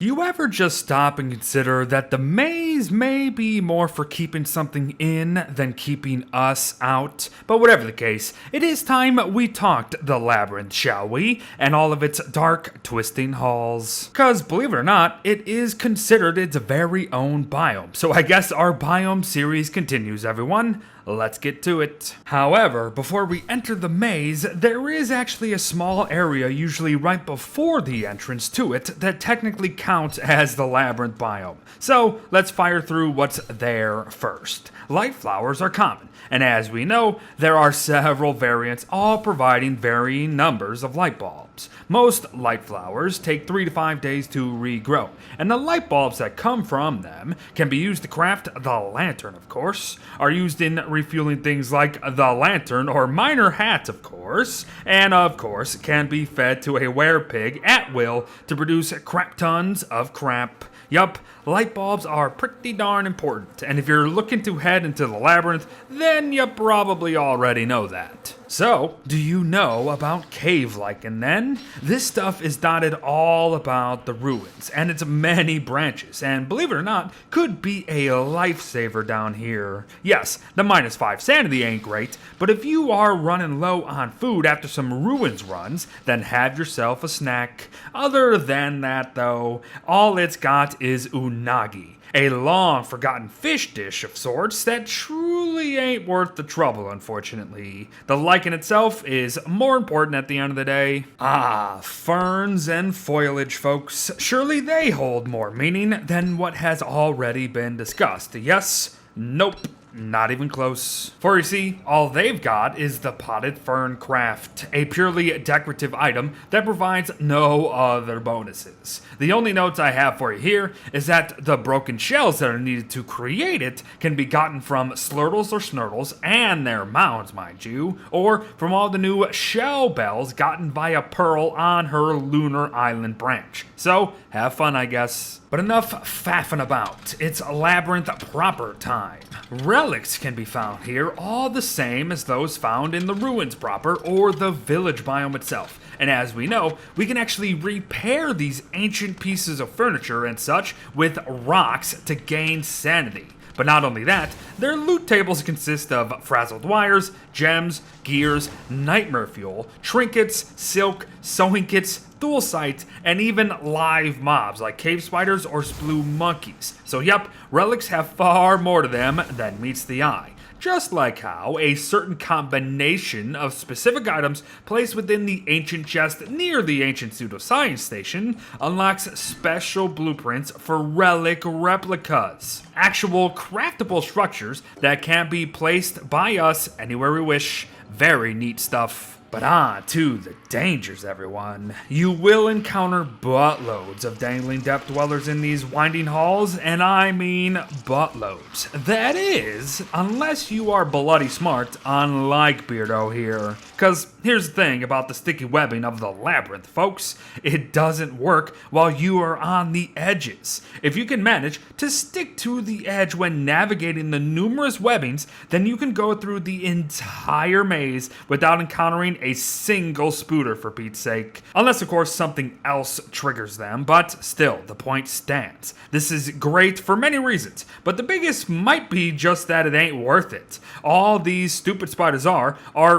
You ever just stop and consider that the maze may be more for keeping something in than keeping us out? But whatever the case, it is time we talked the Labyrinth, shall we? And all of its dark, twisting halls. Cause believe it or not, it is considered its very own biome. So I guess our biome series continues, everyone. Let's get to it. However, before we enter the maze, there is actually a small area usually right before the entrance to it that technically counts as the Labyrinth biome. So let's fire through what's there first. Light flowers are common, and as we know, there are several variants all providing varying numbers of light bulbs. Most light flowers take 3 to 5 days to regrow, and the light bulbs that come from them can be used to craft the lantern, of course, are used in refueling things like the lantern or miner hats, of course, and of course can be fed to a werepig at will to produce crap tons of crap. Yup, light bulbs are pretty darn important, and if you're looking to head into the labyrinth, then you probably already know that. So, do you know about cave lichen then? This stuff is dotted all about the ruins and its many branches, and believe it or not, could be a lifesaver down here. Yes, the -5 sanity ain't great, but if you are running low on food after some ruins runs, then have yourself a snack. Other than that though, all it's got is unagi. A long-forgotten fish dish of sorts that truly ain't worth the trouble, unfortunately. The lichen itself is more important at the end of the day. Ah, ferns and foliage, folks. Surely they hold more meaning than what has already been discussed. Yes? Nope. Not even close. For you see, all they've got is the potted fern craft, a purely decorative item that provides no other bonuses. The only notes I have for you here is that the broken shells that are needed to create it can be gotten from slurtles or snurtles and their mounds, mind you, or from all the new shell bells gotten via Pearl on her lunar island branch. So, have fun, I guess. But enough faffing about. It's Labyrinth proper time. Relics can be found here all the same as those found in the ruins proper or the village biome itself. And as we know, we can actually repair these ancient pieces of furniture and such with rocks to gain sanity. But not only that, their loot tables consist of frazzled wires, gems, gears, nightmare fuel, trinkets, silk, sewing kits, dual sight, and even live mobs like cave spiders or splue monkeys. So yep, relics have far more to them than meets the eye. Just like how a certain combination of specific items placed within the ancient chest near the ancient pseudoscience station unlocks special blueprints for relic replicas. Actual craftable structures that can be placed by us anywhere we wish. Very neat stuff. But on to the dangers, everyone. You will encounter buttloads of dangling depth dwellers in these winding halls, and I mean buttloads. That is, unless you are bloody smart, unlike Beardo here. Cause here's the thing about the sticky webbing of the labyrinth, folks. It doesn't work while you are on the edges. If you can manage to stick to the edge when navigating the numerous webbings, then you can go through the entire maze without encountering a single spooter, for Pete's sake. Unless, of course, something else triggers them, but still, the point stands. This is great for many reasons, but the biggest might be just that it ain't worth it. All these stupid spiders are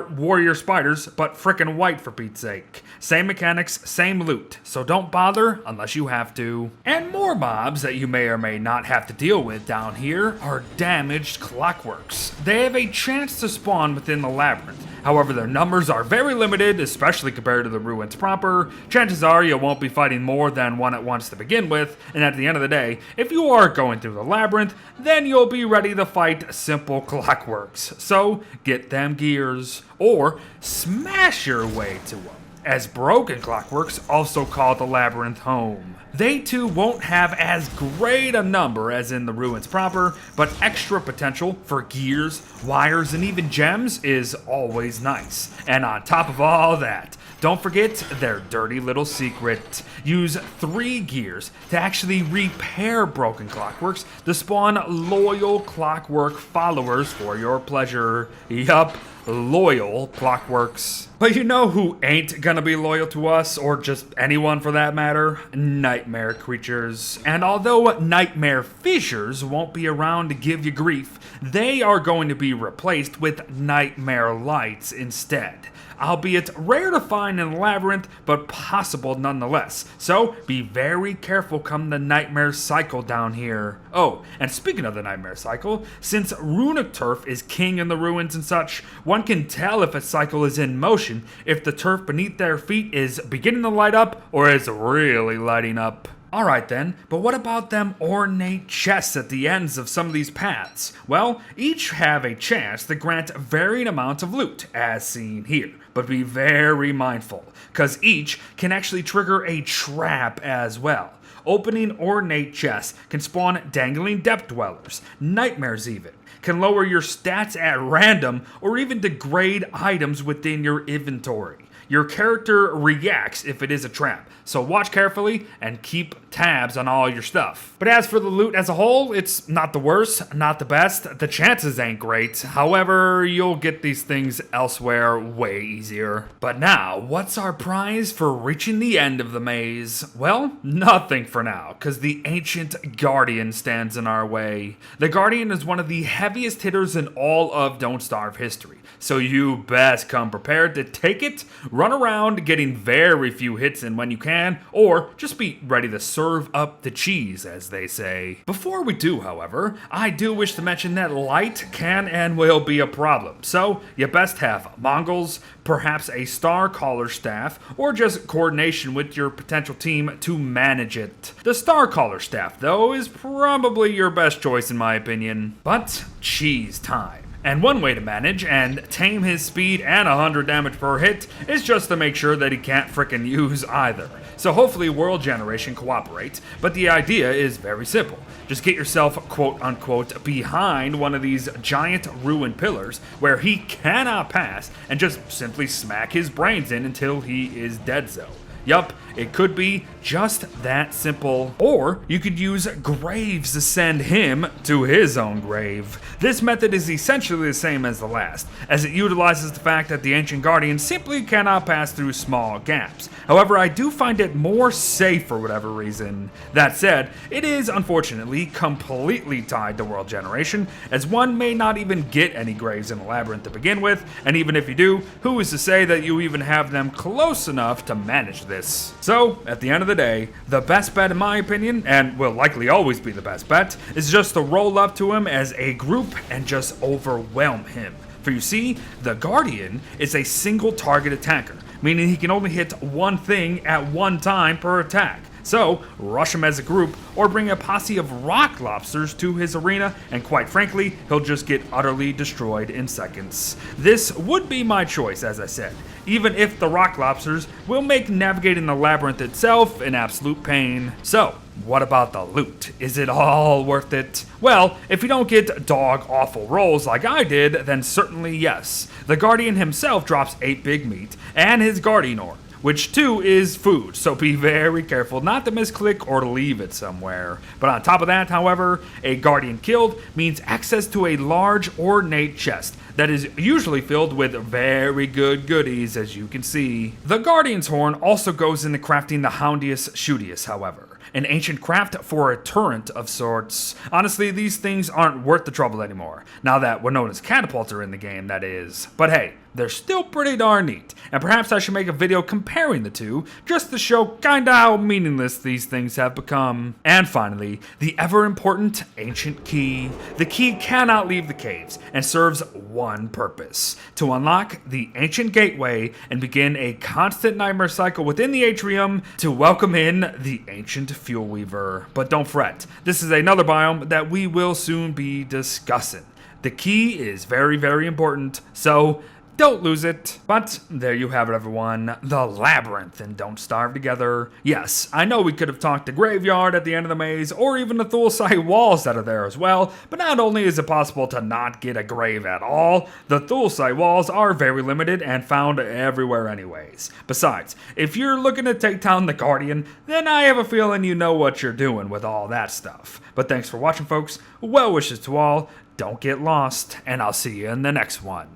warrior spiders, but frickin' white, for Pete's sake. Same mechanics, same loot, so don't bother unless you have to. And more mobs that you may or may not have to deal with down here are damaged Clockworks. They have a chance to spawn within the labyrinth. However, their numbers are very limited, especially compared to the ruins proper. Chances are you won't be fighting more than one at once to begin with, and at the end of the day, if you are going through the labyrinth, then you'll be ready to fight simple Clockworks. So, get them gears, or smash your way to them, as broken Clockworks also call the labyrinth home. They too won't have as great a number as in the ruins proper, but extra potential for gears, wires, and even gems is always nice. And on top of all that, don't forget their dirty little secret. Use 3 gears to actually repair broken Clockworks to spawn loyal Clockwork followers for your pleasure. Yup, loyal Clockworks. But you know who ain't gonna be loyal to us, or just anyone for that matter? Nightmare creatures. And although nightmare fissures won't be around to give you grief, they are going to be replaced with nightmare lights instead. Albeit rare to find in Labyrinth, but possible nonetheless. So be very careful come the nightmare cycle down here. Oh, and speaking of the nightmare cycle, since runic turf is king in the ruins and such, one can tell if a cycle is in motion if the turf beneath their feet is beginning to light up or is really lighting up. Alright then, but what about them ornate chests at the ends of some of these paths? Well, each have a chance to grant varying amounts of loot, as seen here. But be very mindful, cause each can actually trigger a trap as well. Opening ornate chests can spawn dangling depth dwellers, nightmares even, can lower your stats at random, or even degrade items within your inventory. Your character reacts if it is a trap, so watch carefully and keep tabs on all your stuff. But as for the loot as a whole, it's not the worst, not the best. The chances ain't great. However, you'll get these things elsewhere way easier. But now, what's our prize for reaching the end of the maze? Well, nothing for now, because the Ancient Guardian stands in our way. The Guardian is one of the heaviest hitters in all of Don't Starve history, so you best come prepared to take it, run around getting very few hits in when you can, or just be ready to serve up the cheese, as they say. Before we do, however, I do wish to mention that light can and will be a problem, so you best have Mongols, perhaps a star caller staff, or just coordination with your potential team to manage it. The star caller staff, though, is probably your best choice in my opinion. But cheese time. And one way to manage and tame his speed and 100 damage per hit is just to make sure that he can't frickin' use either. So hopefully World Generation cooperates, but the idea is very simple. Just get yourself quote unquote behind one of these giant ruined pillars where he cannot pass and just simply smack his brains in until he is dead-zo. Yup, it could be just that simple. Or you could use graves to send him to his own grave. This method is essentially the same as the last, as it utilizes the fact that the Ancient Guardian simply cannot pass through small gaps. However, I do find it more safe for whatever reason. That said, it is unfortunately completely tied to World Generation, as one may not even get any graves in the Labyrinth to begin with, and even if you do, who is to say that you even have them close enough to manage this? So, at the end of the day, the best bet in my opinion, and will likely always be the best bet, is just to roll up to him as a group and just overwhelm him. For you see, the Guardian is a single target attacker, meaning he can only hit one thing at one time per attack. So, rush him as a group, or bring a posse of rock lobsters to his arena, and quite frankly, he'll just get utterly destroyed in seconds. This would be my choice, as I said, even if the rock lobsters will make navigating the labyrinth itself an absolute pain. So, what about the loot? Is it all worth it? Well, if you don't get dog-awful rolls like I did, then certainly yes. The Guardian himself drops 8 big meat, and his Guardian Ore, which too is food, so be very careful not to misclick or to leave it somewhere. But on top of that, however, a Guardian killed means access to a large ornate chest that is usually filled with very good goodies, as you can see. The Guardian's Horn also goes into crafting the Houndius Shootius, however. An ancient craft for a turret of sorts. Honestly, these things aren't worth the trouble anymore, now that what known as catapults are in the game, that is. But hey, they're still pretty darn neat, and perhaps I should make a video comparing the two, just to show kinda how meaningless these things have become. And finally, the ever-important ancient key. The key cannot leave the caves, and serves one purpose: to unlock the ancient gateway and begin a constant nightmare cycle within the atrium to welcome in the ancient fuel weaver. But don't fret, this is another biome that we will soon be discussing. The key is very, very important, so don't lose it. But there you have it, everyone. The Labyrinth and Don't Starve together. Yes, I know we could have talked the graveyard at the end of the maze, or even the Thulsite walls that are there as well, but not only is it possible to not get a grave at all, the Thulsite walls are very limited and found everywhere anyways. Besides, if you're looking to take down the Guardian, then I have a feeling you know what you're doing with all that stuff. But thanks for watching, folks. Well wishes to all. Don't get lost, and I'll see you in the next one.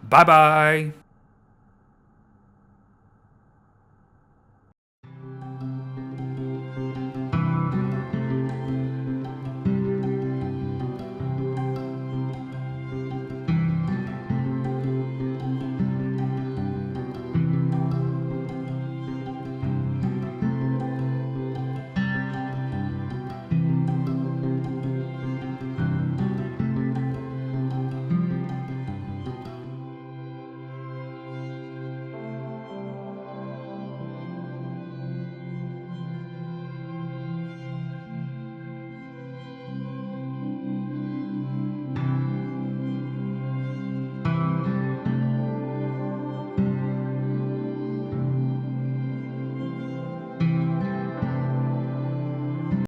Bye bye.